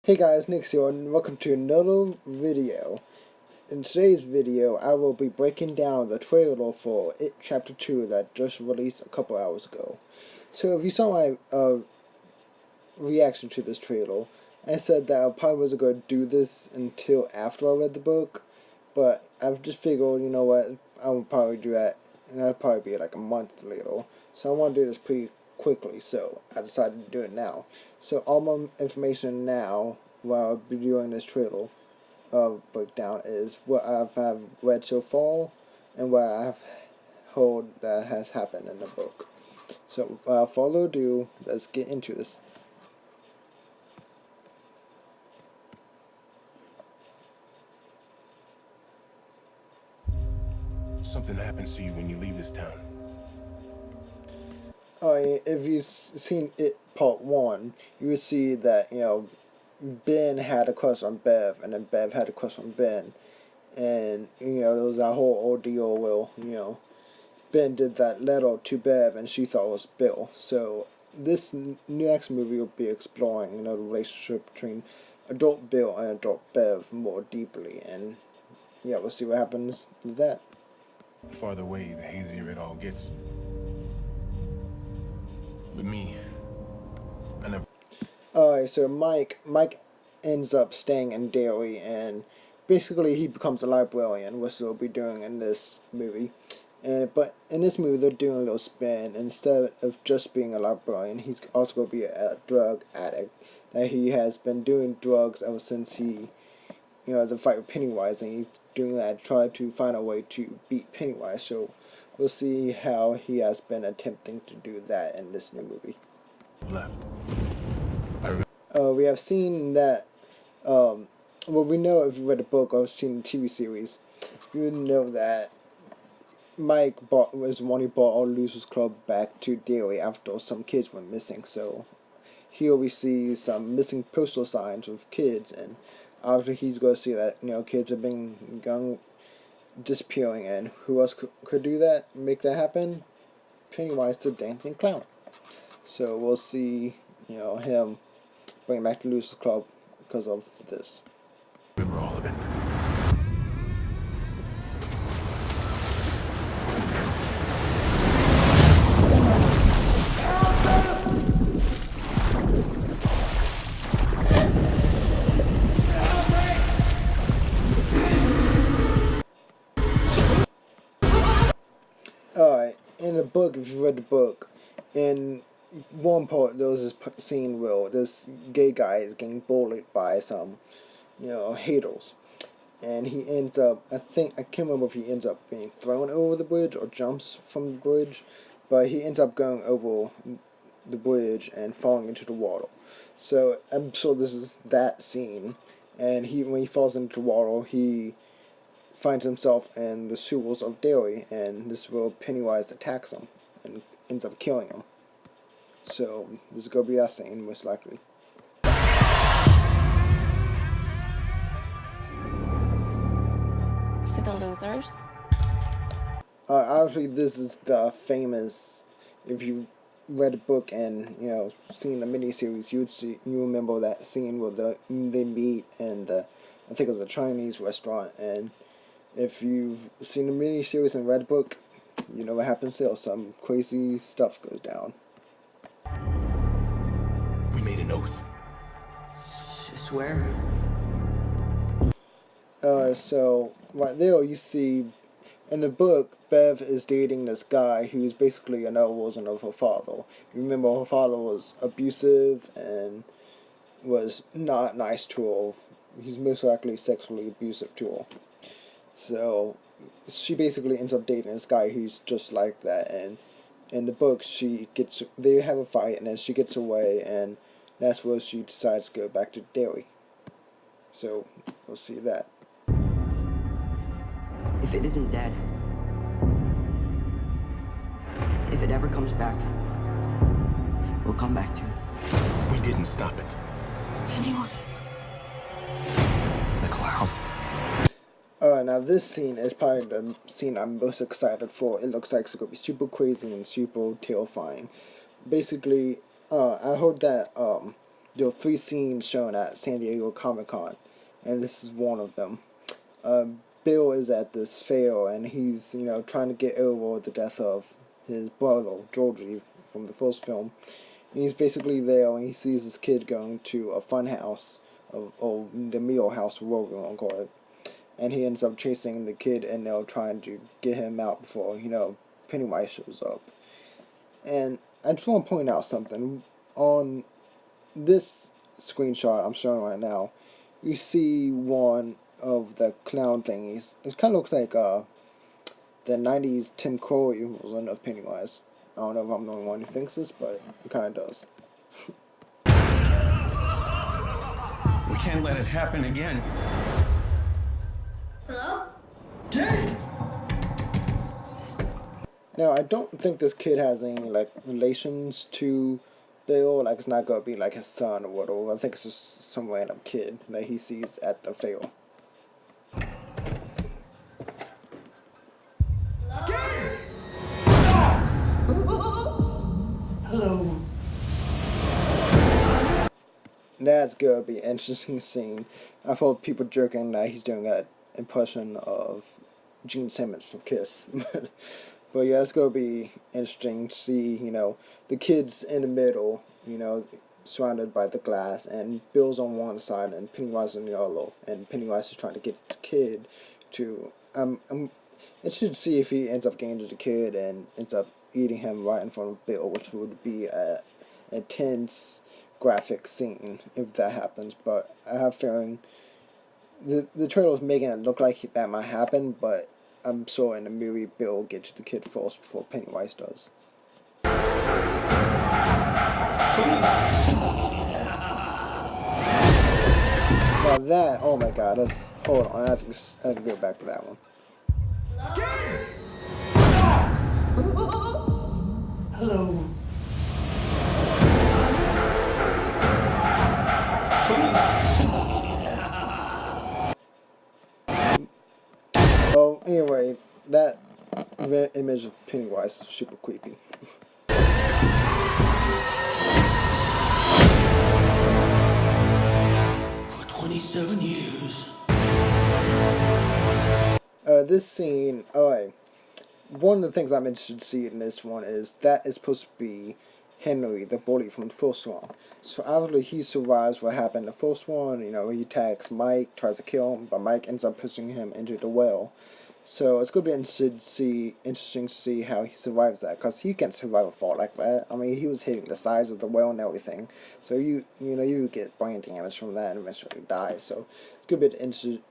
Hey guys, Nick here, and welcome to another video. In today's video, I will be breaking down the trailer for It Chapter 2 that just released a couple hours ago. So if you saw my reaction to this trailer, I said that I probably wasn't going to do this until after I read the book, but I've just figured, you know what, I will probably do that, and that'll probably be like a month later. So I want to do this pretty quickly, so I decided to do it now. So all my information now, while I'll be doing this trailer breakdown, is what have read so far and what I've heard that has happened in the book. So without further ado, let's get into this. Something happens to you when you leave this town. If you've seen It Part 1, you would see that, Ben had a crush on Bev, and then Bev had a crush on Ben. And, there was that whole ordeal where, Ben did that letter to Bev, and she thought it was Bill. So, this next movie will be exploring, the relationship between adult Bill and adult Bev more deeply. And, yeah, we'll see what happens with that. The farther away, the hazier it all gets. With me, I never... Alright, so Mike ends up staying in Derry, and basically he becomes a librarian, which they'll be doing in this movie. But in this movie, they're doing a little spin. Instead of just being a librarian, he's also going to be a drug addict. That he has been doing drugs ever since he, the fight with Pennywise, and he's doing that to try to find a way to beat Pennywise. So we'll see how he has been attempting to do that in this new movie. left. We have seen that, we know if you read the book or seen the TV series, you would know that Mike was the one who brought all Losers Club back to Derry after some kids went missing. So here we see some missing postal signs with kids, and after he's going to see that, kids have been disappearing, and who else could do that, make that happen? Pennywise the Dancing Clown. So we'll see, him bring back the Losers Club because of this. Remember all of it. Alright, in the book, if you read the book, in one part there was this scene where this gay guy is getting bullied by some, haters. And he ends up, I can't remember if he ends up being thrown over the bridge or jumps from the bridge, but he ends up going over the bridge and falling into the water. So I'm sure this is that scene, and when he falls into the water, he finds himself in the sewers of Derry, and this is where Pennywise attacks him and ends up killing him. So this is gonna be that scene, most likely. To the losers. Obviously, this is the famous. If you read the book and seen the miniseries, you remember that scene where they meet and I think it was a Chinese restaurant. And if you've seen the miniseries and read the book, you know what happens there. Some crazy stuff goes down. We made an oath. Swear? So right there you see in the book, Bev is dating this guy who's basically another version of her father. You remember her father was abusive and was not nice to her. He's most likely sexually abusive to her. So she basically ends up dating this guy who's just like that. And in the book, they have a fight, and then she gets away, and that's where she decides to go back to Derry. So we'll see that. If it isn't dead, if it ever comes back, we'll come back to it. We didn't stop it. Pennywise. The clown. Now this scene is probably the scene I'm most excited for. It looks like it's going to be super crazy and super terrifying. Basically, I heard that there are 3 scenes shown at San Diego Comic-Con, and this is one of them. Bill is at this fair, and he's, trying to get over the death of his brother, Georgie, from the first film. And he's basically there, and he sees this kid going to a fun house, or the meal house, or whatever you want to call it. And he ends up chasing the kid, and they're trying to get him out before, Pennywise shows up. And I just want to point out something. On this screenshot I'm showing right now, you see one of the clown thingies. It kind of looks like the 90s Tim Curry version of Pennywise. I don't know if I'm the only one who thinks this, but it kind of does. We can't let it happen again. Hello? Dad! Now, I don't think this kid has any, relations to Bill. It's not gonna be, his son or whatever. I think it's just some random kid that he sees at the fair. Hello. That's gonna be an interesting scene. I've heard people joking that he's doing that impression of Gene Simmons from Kiss. But yeah, it's gonna be interesting to see, the kids in the middle, surrounded by the glass, and Bill's on one side and Pennywise on the other, and Pennywise is trying to get the kid to, I'm interested to see if he ends up getting to the kid and ends up eating him right in front of Bill, which would be a intense graphic scene if that happens. But I have a feeling the trailer is making it look like that might happen, but I'm sure in the movie Bill will get to the kid first before Pennywise does. Now that, oh my god, hold on, I have to go back to that one. Hello. Oh, anyway, that image of Pennywise is super creepy. For 27 years. This scene, alright. One of the things I'm interested to see in this one is that is supposed to be Henry, the bully from the first one. So obviously he survives what happened in the first one. He attacks Mike, tries to kill him, but Mike ends up pushing him into the well. So it's going to be interesting to see how he survives that, because he can't survive a fall like that. I mean, he was hitting the sides of the well and everything. So you get brain damage from that and eventually die. So it's going to be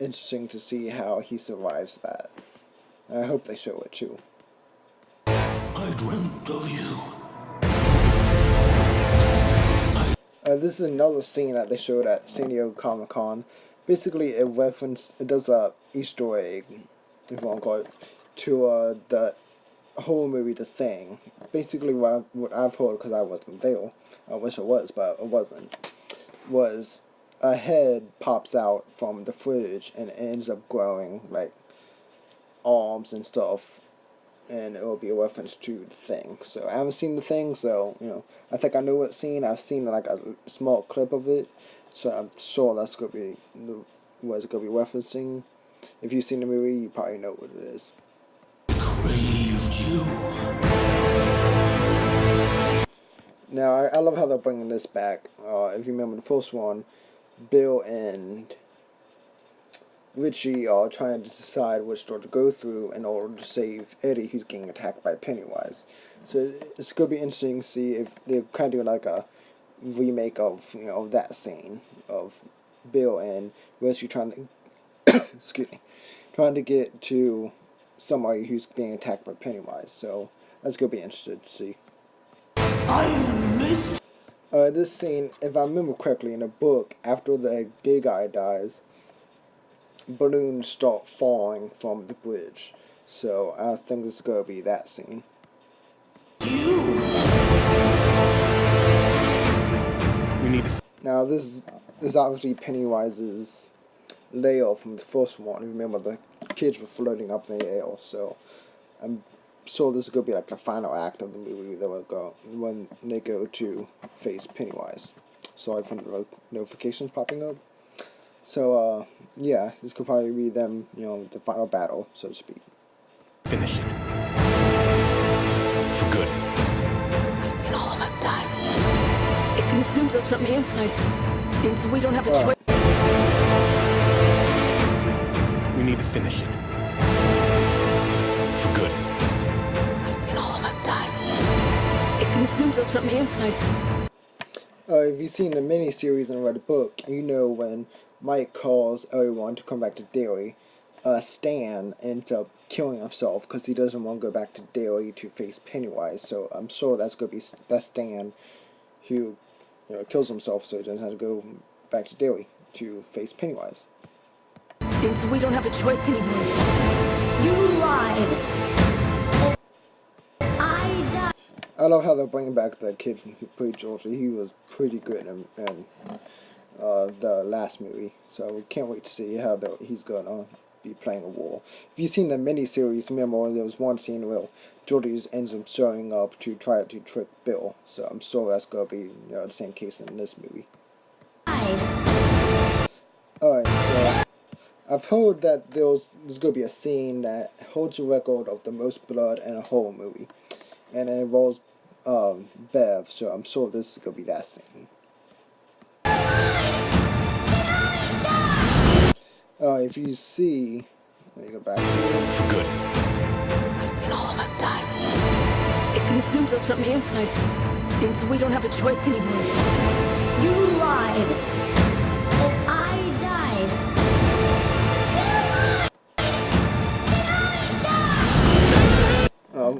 interesting to see how he survives that. I hope they show it too. I dreamt of you. This is another scene that they showed at San Diego Comic-Con. Basically, it does a Easter egg, if you want to call it, to the whole movie, The Thing. Basically, what I've heard, because I wasn't there, I wish I was, but I wasn't, was a head pops out from the fridge and it ends up growing, arms and stuff, and it will be a reference to The Thing. So I haven't seen The Thing, so I think I know what scene. I've seen a small clip of it, so I'm sure that's gonna be what it's gonna be referencing. If you've seen the movie, you probably know what it is. Craved you. Now I love how they're bringing this back. If you remember the first one, Bill and Richie are trying to decide which door to go through in order to save Eddie, who's getting attacked by Pennywise. So it's going to be interesting to see if they're kind of doing a remake of that scene of Bill and Richie trying to trying to get to somebody who's being attacked by Pennywise. So that's going to be interesting to see. I missed. This scene, if I remember correctly, in the book, after the gay guy dies, balloons start falling from the bridge. So I think this is going to be that scene. We need to. Now this is obviously Pennywise's lair from the first one. Remember, the kids were floating up in the air, so I'm sure this is going to be the final act of the movie that will go when they go to face Pennywise. Sorry for the notifications popping up. So, yeah, this could probably be them, the final battle, so to speak. Finish it. For good. I've seen all of us die. It consumes us from the inside until we don't have a choice. We need to finish it. For good. I've seen all of us die. It consumes us from the inside. If you've seen the miniseries and read the book, you know when Mike calls everyone to come back to Derry, Stan ends up killing himself because he doesn't want to go back to Derry to face Pennywise. So I'm sure that's going to be Stan who kills himself so he doesn't have to go back to Derry to face Pennywise. Until we don't have a choice anymore. You lied. I died. I love how they're bringing back the kid who played Georgie. He was pretty good in the last movie. So we can't wait to see how he's going to be playing a role. If you've seen the miniseries, remember there was one scene where Georgie ends up showing up to try to trick Bill. So I'm sure that's going to be the same case in this movie. Alright, so I've heard that there's going to be a scene that holds a record of the most blood in a horror movie. And it involves Bev, so I'm sure this is going to be that scene. If you see, let me go back. For good. I've seen all of us die. It consumes us from the inside until we don't have a choice anymore. You lied. I died.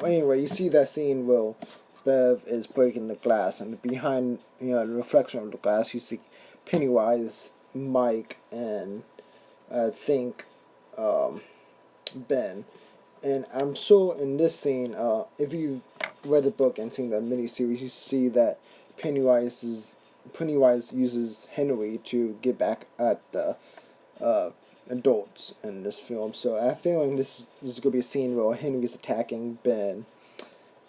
Anyway, you see that scene where Bev is breaking the glass, and behind the reflection of the glass, you see Pennywise, Mike, and I think Ben. And I'm sure in this scene, if you've read the book and seen the miniseries, you see that Pennywise uses Henry to get back at the adults in this film. So I have a feeling this is going to be a scene where Henry is attacking Ben,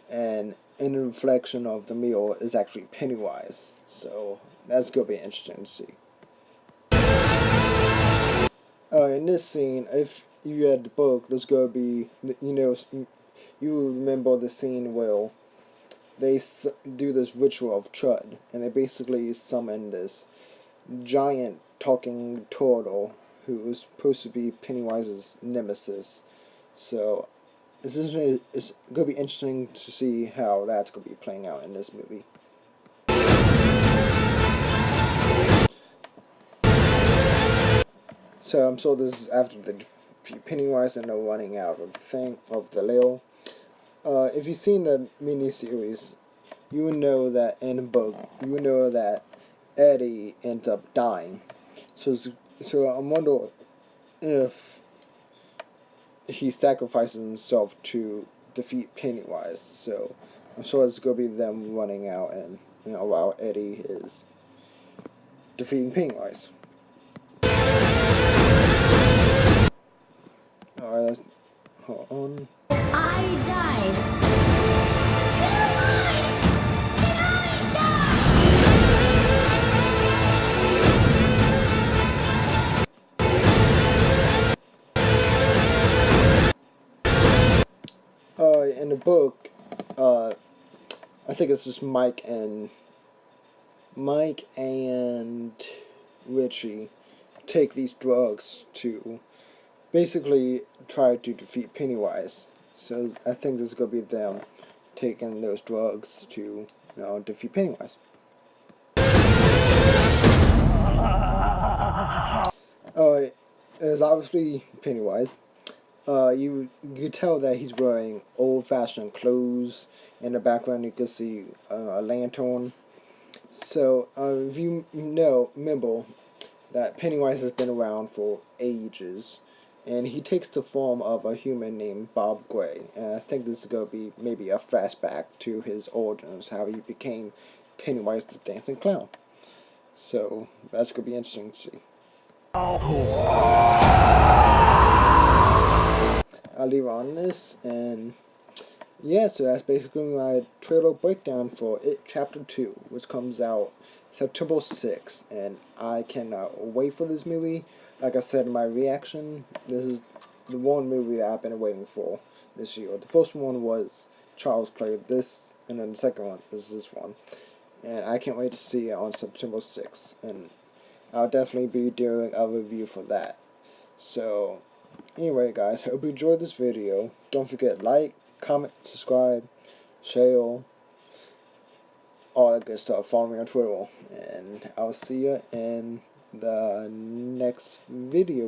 and in the reflection of the mirror is actually Pennywise. So that's going to be interesting to see. In this scene, if you read the book, there's going to be, you remember the scene where they do this ritual of Chud, and they basically summon this giant talking turtle who is supposed to be Pennywise's nemesis. So it's going to be interesting to see how that's going to be playing out in this movie. So I'm sure this is after the Pennywise and they're running out of the Lil. If you've seen the miniseries, you would know that in the book, you would know that Eddie ends up dying. So I'm wondering if he sacrifices himself to defeat Pennywise. So I'm sure it's going to be them running out and while Eddie is defeating Pennywise. Alright, let's hold on. I died. In the book, I think it's just Mike and Richie take these drugs to basically try to defeat Pennywise. So I think this is going to be them taking those drugs to defeat Pennywise. It's obviously Pennywise. You could tell that he's wearing old-fashioned clothes. In the background, you can see a lantern. So, if you remember that Pennywise has been around for ages, and he takes the form of a human named Bob Gray. And I think this is going to be maybe a flashback to his origins, how he became Pennywise the Dancing Clown. So, that's going to be interesting to see. I'll leave on this, and yeah, so that's basically my trailer breakdown for It Chapter 2, which comes out September 6th, and I cannot wait for this movie. Like I said in my reaction, this is the one movie that I've been waiting for this year. The first one was Charles Played this, and then the second one is this one. And I can't wait to see it on September 6th, and I'll definitely be doing a review for that. So, anyway guys, hope you enjoyed this video. Don't forget like, comment, subscribe, share, all that good stuff. Follow me on Twitter, and I'll see you in the next video.